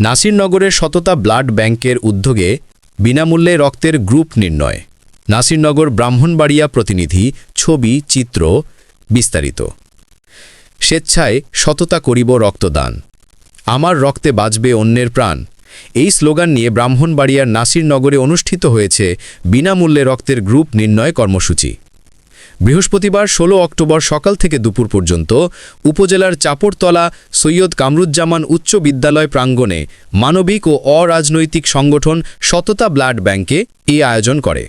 নাসিরনগরের সততা ব্লাড ব্যাংকের উদ্যোগে বিনামূল্যে রক্তের গ্রুপ নির্ণয়। নাসিরনগর ব্রাহ্মণবাড়িয়া প্রতিনিধি, ছবি, চিত্র বিস্তারিত। স্বেচ্ছায় সততা করিব রক্তদান, আমার রক্তে বাঁচবে অন্যের প্রাণ, এই স্লোগান নিয়ে ব্রাহ্মণবাড়িয়ার নাসিরনগরে অনুষ্ঠিত হয়েছে বিনামূল্যে রক্তের গ্রুপ নির্ণয় কর্মসূচি। বৃহস্পতিবার ১৬ অক্টোবর সকাল থেকে দুপুর পর্যন্ত উপজেলার চাপড়তলা সৈয়দ কামরুজ্জামান উচ্চ বিদ্যালয় প্রাঙ্গণে মানবিক ও অরাজনৈতিক সংগঠন সততা ব্লাড ব্যাংকে এই আয়োজন করে।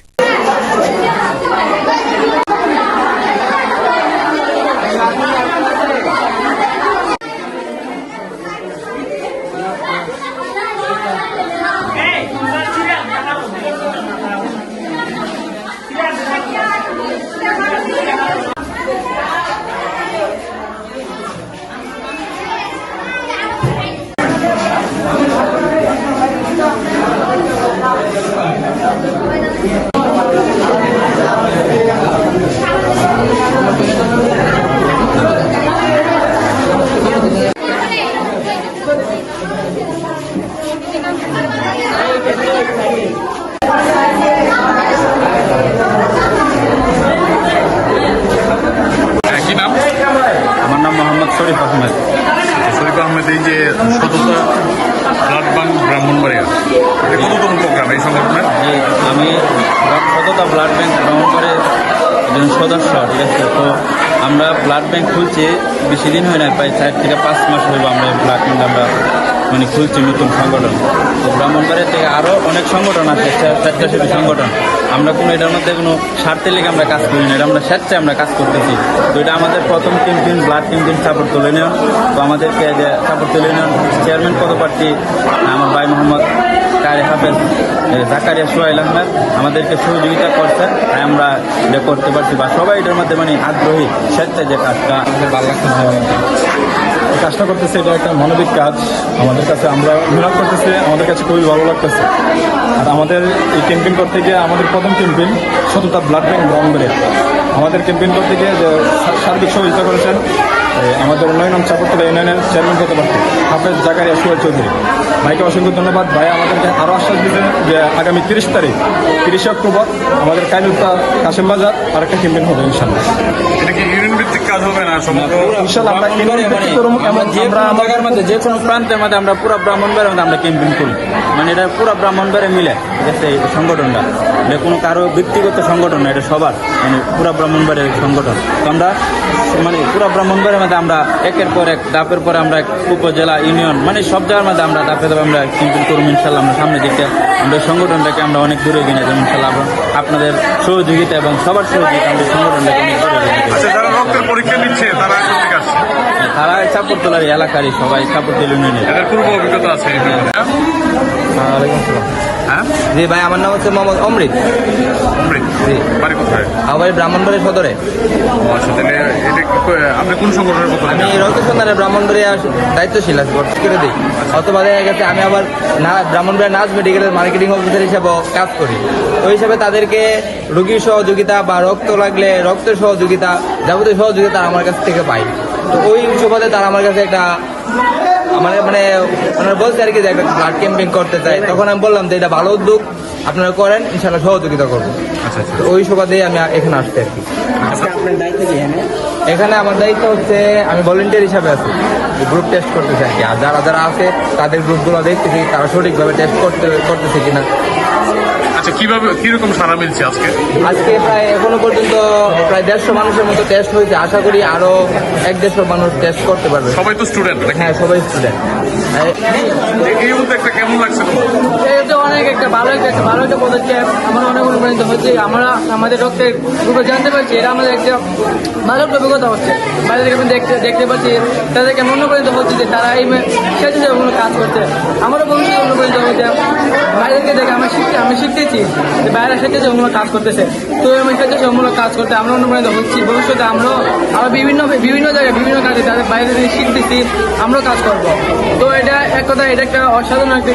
আমার নাম মোহাম্মদ শরীফ আহমেদ। শরীফ আহমেদ, এই যে সততা ব্লাড ব্যাংক ব্রাহ্মণবাড়িয়া, এটা কততম প্রোগ্রাম এই সংগঠনের? আমি সততা ব্লাড ব্যাংক ব্রাহ্মণবাড়িয়ার একজন সদস্য, ঠিক আছে। তো আমরা ব্লাড ব্যাংক খুলছি বেশি দিন হয় না, প্রায় 4 থেকে 5 মাস হইব আমরা ব্লাড ব্যাংক আমরা খুলছি, নতুন সংগঠন। তো ব্রাহ্মণবাড়িয়া থেকে আরও অনেক সংগঠন আছে, স্বেচ্ছাসেবী সংগঠন। আমরা কোনো এটার মধ্যে কোনো স্বার্থের লেগে আমরা কাজ করি না, এটা আমরা স্বেচ্ছায় আমরা কাজ করতেছি। তো এটা আমাদের প্রথম ক্যাম্পেইন, ব্লাড ক্যাম্পেইন চাপড়তলা ইউনিয়ন। তো আমাদেরকে যে চাপড়তলা ইউনিয়ন চেয়ারম্যান পদপ্রার্থী আমার ভাই মোহাম্মদ কারি হাফেজ জাকারিয়া সোহাইল আহমেদ আমাদেরকে সহযোগিতা করছে, তাই আমরা এটা করতে পারছি, বা সবাই এটার মধ্যে আগ্রহী। স্বেচ্ছায় যে কাজটা আমাদের ভালো লাগতেছে, কাজটা করতেছে, এটা একটা মানবিক কাজ আমাদের কাছে, আমরা মেহনত করতেছি, আমাদের কাছে খুবই ভালো লাগতেছে। আর আমাদের এই ক্যাম্পেইন করতে গিয়ে আমাদের প্রথম ক্যাম্পেইন সততা ব্লাড ব্যাংক ব্রাহ্মণবাড়িয়া। আমাদের ক্যাম্পেইন করতে গিয়ে যে সার্বিক সহযোগিতা করেছেন আমাদের উন্নয়ন চাপড়তলা ইউনিয়নের চেয়ারম্যান পদপ্রার্থী হাফেজ জাকারিয়া সোহাইল চৌধুরী ভাইকে অসংখ্য ধন্যবাদ। ভাই আমাদেরকে আরও আশ্বাস দিয়েছেন যে আগামী 30 অক্টোবর আমাদের কাইলুত্তা কাশেম বাজার আর একটা ক্যাম্পেইন হবে ইনশাল্লাহ। এটা কি ইউনিয়ন ভিত্তিক কাজ হবে না? ইনশাল্লাহ আমরা জায়গার মধ্যে যে কোনো প্রান্তের মধ্যে আমরা পুরো ব্রাহ্মণবাড়িয়ার মধ্যে আমরা ক্যাম্পেইন করি, এটা পুরো ব্রাহ্মণবাড়িয়া মিলে, ঠিক আছে। এই সংগঠনটা এটা কোনো কারো ব্যক্তিগত সংগঠন না, এটা সবার পুরো ব্রাহ্মণবাড়িয়ার সংগঠন। তো আমরা পুরো ব্রাহ্মণবাড়িয়ার মধ্যে আমরা একের পর এক, ধাপের পরে আমরা উপজেলা, ইউনিয়ন, সব জায়গার মধ্যে আমরা ধাপে ধাপে আমরা ক্যাম্পেইন করবো ইনশাল্লাহ। আমরা সামনে দিকে আমরা সংগঠনটাকে আমরা অনেক দূরে কিনে যাবো ইনশাল্লাহ। আপনাদের সহযোগিতা এবং সবার সহযোগিতা আমাদের সংগঠনটাকে অনেক দূরে কিনে যাবো। যারা রক্তের পরীক্ষা নিচ্ছে তারা কোথেকে আসছে? তারা চাপড়তলার এলাকারই সবাই, চাপড়তলা ইউনিয়নের। এদের পূর্ব অভিজ্ঞতা আছে? হ্যাঁ জি ভাই, আমার নাম হচ্ছে মোহাম্মদ অমৃত। জি, বাড়ি কোথায়? আমার ব্রাহ্মণবাড়িয়া সদরে। আচ্ছা, তাহলে আপনি কোন সংগঠনের কথা? আমি রক্তসন্ধানের ব্রাহ্মণবাড়িয়া দায়িত্বশীল আছি, করে দিই। অথবা দেখা গেছে আমি আবার ব্রাহ্মণবাড়িয়া নাচ মেডিকেলের মার্কেটিং অফিসার হিসেবে কাজ করি। ওই হিসাবে তাদেরকে রোগীর সহযোগিতা বা রক্ত লাগলে রক্তের সহযোগিতা, যাবতীয় সহযোগিতা আমার কাছ থেকে পাই। তো ওই সুবাদে তারা আমার কাছে একটা ওনারা বলছে আর কি যে একটা ব্লাড ক্যাম্পেইন করতে চাই। তখন আমি বললাম যে এটা ভালো উদ্যোগ, আপনারা করেন, ইনশাল্লাহ সহযোগিতা করবো। তো ওই সুবাদে আমি এখানে আসছি আর কি। এখানে আমার দায়িত্ব হচ্ছে আমি ভলেন্টিয়ার হিসাবে আছি, গ্রুপ টেস্ট করতেছি আর কি। আর যারা যারা আছে তাদের গ্রুপগুলো দেখতেছি তারা সঠিকভাবে টেস্ট করতেছে কিনা। আচ্ছা, কিরকম সাড়া মিলছে আজকে? প্রায় এখনো পর্যন্ত প্রায় 150 মানুষের মতো টেস্ট হয়েছে। আশা করি আরো 150 মানুষ টেস্ট করতে পারবে। সবাই তো স্টুডেন্ট? হ্যাঁ, সবাই স্টুডেন্ট। এই উদ্যোগটা কেমন লাগছে? অনেক একটা ভালো একটা পদক্ষেপ। আমরা অনেক অনুপ্রাণিত হচ্ছে। আমরা আমাদের রক্তের গ্রুপে জানতে পারছি, এটা আমাদের একটা ভালো একটা অভিজ্ঞতা হচ্ছে। বাইরে থেকে আমি দেখতে পাচ্ছি তাদেরকে অনুপ্রাণিত হচ্ছে যে তারা এই স্বেচ্ছাসেবীমূলক কাজ করছে। আমারও ভবিষ্যতে অনুপ্রাণিত হচ্ছে। বাইরেকে দেখে আমি শিখতেছি যে বাইরে স্বেচ্ছাসেবীমূলক কাজ করতেছে। তো আমি স্বেচ্ছাসেবীমূলক কাজ করতে আমরা অনুপ্রাণিত হচ্ছি। ভবিষ্যতে আমরাও আরো বিভিন্ন জায়গায় বিভিন্ন কাজে তাদের বাইরে থেকে শিখতেছি, আমরাও কাজ করব। তো এটা এক কথা, এটা একটা অসাধারণ একটি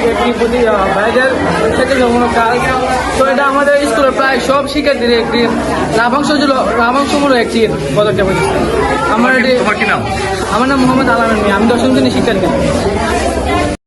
বাইরের স্বেচ্ছাসেবীমূলক কাজ। তো এটা আমাদের স্কুলের প্রায় সব শিক্ষার্থীদের একটি লাভাংশমূলক একটি পদক্ষেপ হচ্ছে। আমার নাম মোহাম্মদ আলামিন, আমি 10ম শ্রেণীর শিক্ষার্থী।